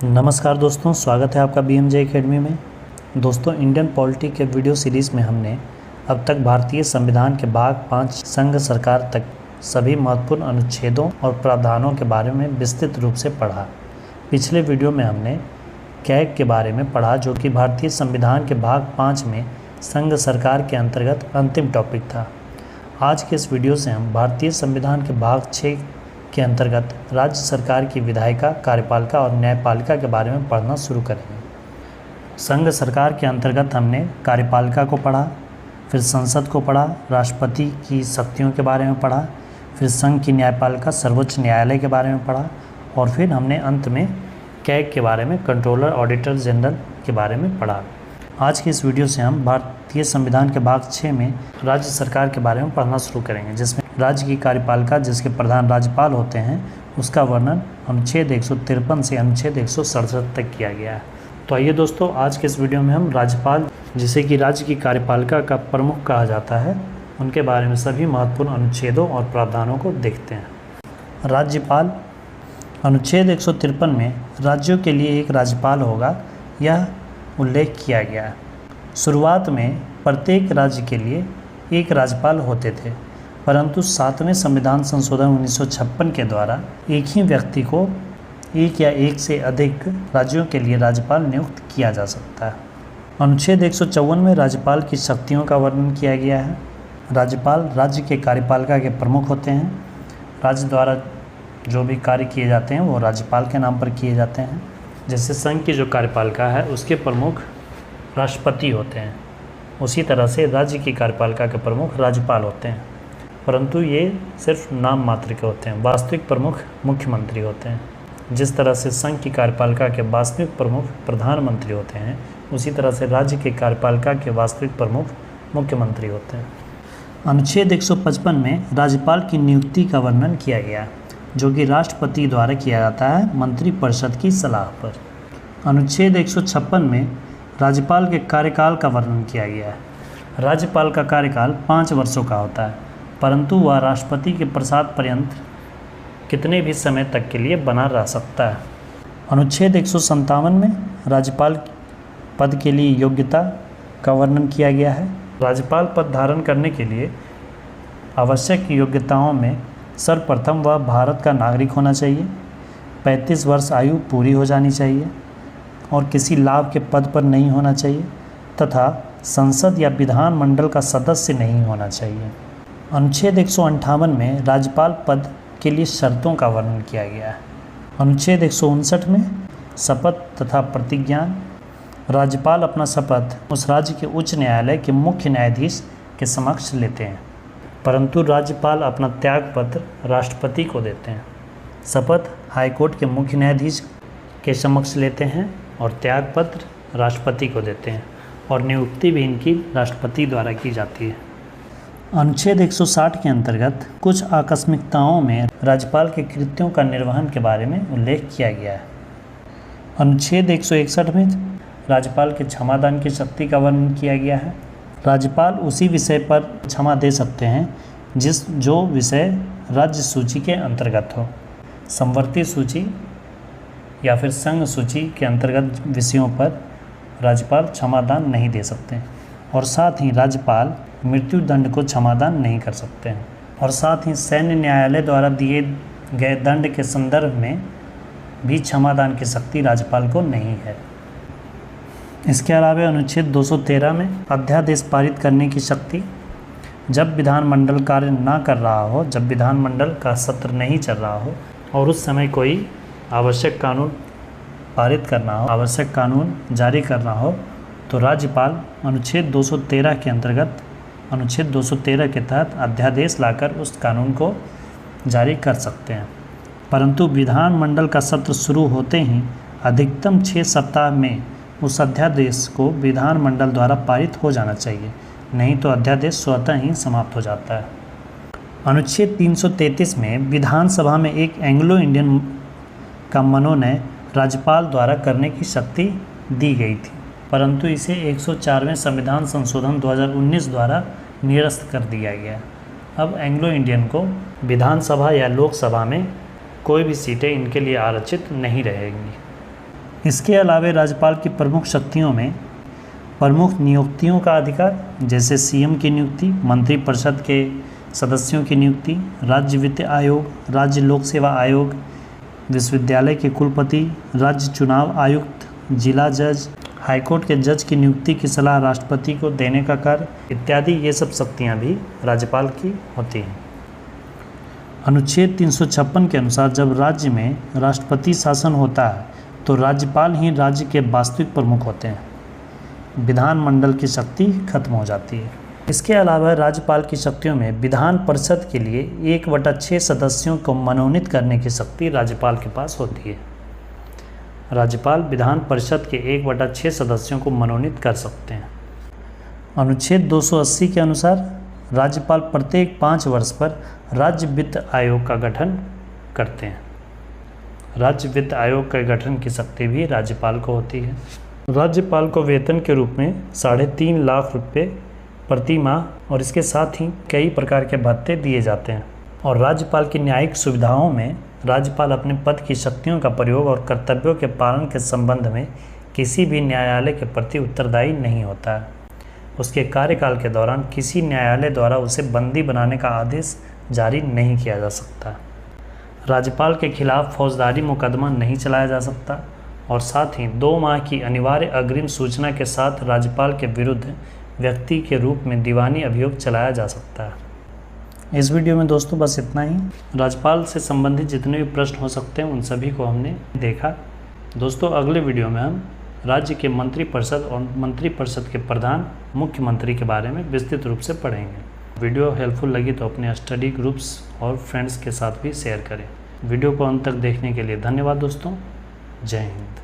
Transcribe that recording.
नमस्कार दोस्तों, स्वागत है आपका BMJ एकेडमी में। दोस्तों, इंडियन पॉलिटी के वीडियो सीरीज़ में हमने अब तक भारतीय संविधान के भाग 5 संघ सरकार तक सभी महत्वपूर्ण अनुच्छेदों और प्रावधानों के बारे में विस्तृत रूप से पढ़ा। पिछले वीडियो में हमने कैग के बारे में पढ़ा, जो कि भारतीय संविधान के भाग 5 में संघ सरकार के अंतर्गत अंतिम टॉपिक था। आज के इस वीडियो से हम भारतीय संविधान के भाग 6 के अंतर्गत राज्य सरकार की विधायिका, कार्यपालिका और न्यायपालिका के बारे में पढ़ना शुरू करेंगे। संघ सरकार के अंतर्गत हमने कार्यपालिका को पढ़ा, फिर संसद को पढ़ा, राष्ट्रपति की शक्तियों के बारे में पढ़ा, फिर संघ की न्यायपालिका सर्वोच्च न्यायालय के बारे में पढ़ा और फिर हमने अंत में कैग के बारे में, कंट्रोलर ऑडिटर जनरल के बारे में पढ़ा। आज की इस वीडियो से हम भारतीय संविधान के भाग 6 में राज्य सरकार के बारे में पढ़ना शुरू करेंगे, जिसमें राज्य की कार्यपालिका, जिसके प्रधान राज्यपाल होते हैं, उसका वर्णन अनुच्छेद 153 से अनुच्छेद 167 तक किया गया है। तो आइए दोस्तों, आज के इस वीडियो में हम राज्यपाल, जिसे कि राज्य की कार्यपालिका का प्रमुख कहा जाता है, उनके बारे में सभी महत्वपूर्ण अनुच्छेदों और प्रावधानों को देखते हैं। राज्यपाल, अनुच्छेद 153 में राज्यों के लिए एक राज्यपाल होगा, यह उल्लेख किया गया है। शुरुआत में प्रत्येक राज्य के लिए एक राज्यपाल होते थे, परंतु 7वें संविधान संशोधन 1956 के द्वारा एक ही व्यक्ति को एक या एक से अधिक राज्यों के लिए राज्यपाल नियुक्त किया जा सकता है। अनुच्छेद 154 में राज्यपाल की शक्तियों का वर्णन किया गया है। राज्यपाल राज्य के कार्यपालिका के प्रमुख होते हैं। राज्य द्वारा जो भी कार्य किए जाते हैं वो राज्यपाल के नाम पर किए जाते हैं। जैसे संघ की जो कार्यपालिका है उसके प्रमुख राष्ट्रपति होते हैं, उसी तरह से राज्य की कार्यपालिका के प्रमुख राज्यपाल होते हैं, परंतु ये सिर्फ नाम मात्र के होते हैं। वास्तविक प्रमुख मुख्यमंत्री होते हैं। जिस तरह से संघ की कार्यपालिका के वास्तविक प्रमुख प्रधानमंत्री होते हैं, उसी तरह से राज्य के कार्यपालिका के वास्तविक प्रमुख मुख्यमंत्री होते हैं। अनुच्छेद 155 में राज्यपाल की नियुक्ति का वर्णन किया गया, जो कि राष्ट्रपति द्वारा किया जाता है मंत्रिपरिषद की सलाह पर। अनुच्छेद 156 में राज्यपाल के कार्यकाल का वर्णन किया गया है। राज्यपाल का कार्यकाल 5 वर्षों का होता है, परंतु वह राष्ट्रपति के प्रसाद पर्यंत कितने भी समय तक के लिए बना रह सकता है। अनुच्छेद 157 में राज्यपाल पद के लिए योग्यता का वर्णन किया गया है। राज्यपाल पद धारण करने के लिए आवश्यक योग्यताओं में सर्वप्रथम वह भारत का नागरिक होना चाहिए, 35 वर्ष आयु पूरी हो जानी चाहिए और किसी लाभ के पद पर नहीं होना चाहिए तथा संसद या विधानमंडल का सदस्य नहीं होना चाहिए। अनुच्छेद 158 में राज्यपाल पद के लिए शर्तों का वर्णन किया गया है। अनुच्छेद 159 में शपथ तथा प्रतिज्ञान। राज्यपाल अपना शपथ उस राज्य के उच्च न्यायालय के मुख्य न्यायाधीश के समक्ष लेते हैं, परंतु राज्यपाल अपना त्याग पत्र राष्ट्रपति को देते हैं। शपथ हाईकोर्ट के मुख्य न्यायाधीश के समक्ष लेते हैं और त्याग पत्र राष्ट्रपति को देते हैं, और नियुक्ति भी इनकी राष्ट्रपति द्वारा की जाती है। अनुच्छेद 160 के अंतर्गत कुछ आकस्मिकताओं में राज्यपाल के कृत्यों का निर्वहन के बारे में उल्लेख किया गया है। अनुच्छेद 161 में राज्यपाल के क्षमादान की शक्ति का वर्णन किया गया है। राज्यपाल उसी विषय पर क्षमा दे सकते हैं जो विषय राज्य सूची के अंतर्गत हो। समवर्ती सूची या फिर संघ सूची के अंतर्गत विषयों पर राज्यपाल क्षमादान नहीं दे सकते, और साथ ही राज्यपाल मृत्यु दंड को क्षमादान नहीं कर सकते हैं, और साथ ही सैन्य न्यायालय द्वारा दिए गए दंड के संदर्भ में भी क्षमादान की शक्ति राज्यपाल को नहीं है। इसके अलावा अनुच्छेद 213 में अध्यादेश पारित करने की शक्ति। जब विधानमंडल कार्य ना कर रहा हो, जब विधानमंडल का सत्र नहीं चल रहा हो और उस समय कोई आवश्यक कानून पारित करना हो, आवश्यक कानून जारी करना हो, तो राज्यपाल अनुच्छेद 213 के अंतर्गत, अनुच्छेद 213 के तहत अध्यादेश लाकर उस कानून को जारी कर सकते हैं। परंतु विधानमंडल का सत्र शुरू होते ही अधिकतम 6 सप्ताह में उस अध्यादेश को विधानमंडल द्वारा पारित हो जाना चाहिए, नहीं तो अध्यादेश स्वतः ही समाप्त हो जाता है। अनुच्छेद 333 में विधानसभा में एक एंग्लो इंडियन का मनोनयन राज्यपाल द्वारा करने की शक्ति दी गई थी, परंतु इसे 104वें संविधान संशोधन 2019 द्वारा निरस्त कर दिया गया। अब एंग्लो इंडियन को विधानसभा या लोकसभा में कोई भी सीटें इनके लिए आरक्षित नहीं रहेंगी। इसके अलावा राज्यपाल की प्रमुख शक्तियों में प्रमुख नियुक्तियों का अधिकार, जैसे सीएम की नियुक्ति, मंत्रिपरिषद के सदस्यों की नियुक्ति, राज्य वित्त आयोग, राज्य लोक सेवा आयोग, विश्वविद्यालय के कुलपति, राज्य चुनाव आयुक्त, जिला जज, हाईकोर्ट के जज की नियुक्ति की सलाह राष्ट्रपति को देने का कार्य इत्यादि, ये सब शक्तियाँ भी राज्यपाल की होती हैं। अनुच्छेद 356 के अनुसार जब राज्य में राष्ट्रपति शासन होता है तो राज्यपाल ही राज्य के वास्तविक प्रमुख होते हैं। विधानमंडल की शक्ति खत्म हो जाती है। इसके अलावा राज्यपाल की शक्तियों में विधान परिषद के लिए 1/6 सदस्यों को मनोनीत करने की शक्ति राज्यपाल के पास होती है। राज्यपाल विधान परिषद के 1/6 सदस्यों को मनोनीत कर सकते हैं। अनुच्छेद 280 के अनुसार राज्यपाल प्रत्येक 5 वर्ष पर राज्य वित्त आयोग का गठन करते हैं। राज्य वित्त आयोग के गठन की शक्ति भी राज्यपाल को होती है। राज्यपाल को वेतन के रूप में 3.5 लाख रुपये प्रति माह और इसके साथ ही कई प्रकार के भत्ते दिए जाते हैं। और राज्यपाल की न्यायिक सुविधाओं में राज्यपाल अपने पद की शक्तियों का प्रयोग और कर्तव्यों के पालन के संबंध में किसी भी न्यायालय के प्रति उत्तरदायी नहीं होता है। उसके कार्यकाल के दौरान किसी न्यायालय द्वारा उसे बंदी बनाने का आदेश जारी नहीं किया जा सकता। राज्यपाल के खिलाफ फौजदारी मुकदमा नहीं चलाया जा सकता और साथ ही 2 माह की अनिवार्य अग्रिम सूचना के साथ राज्यपाल के विरुद्ध व्यक्ति के रूप में दीवानी अभियोग चलाया जा सकता है। इस वीडियो में दोस्तों बस इतना ही। राज्यपाल से संबंधित जितने भी प्रश्न हो सकते हैं उन सभी को हमने देखा। दोस्तों अगले वीडियो में हम राज्य के मंत्रिपरिषद और मंत्रिपरिषद के प्रधान मुख्यमंत्री के बारे में विस्तृत रूप से पढ़ेंगे। वीडियो हेल्पफुल लगी तो अपने स्टडी ग्रुप्स और फ्रेंड्स के साथ भी शेयर करें। वीडियो को अंत तक देखने के लिए धन्यवाद दोस्तों। जय हिंद।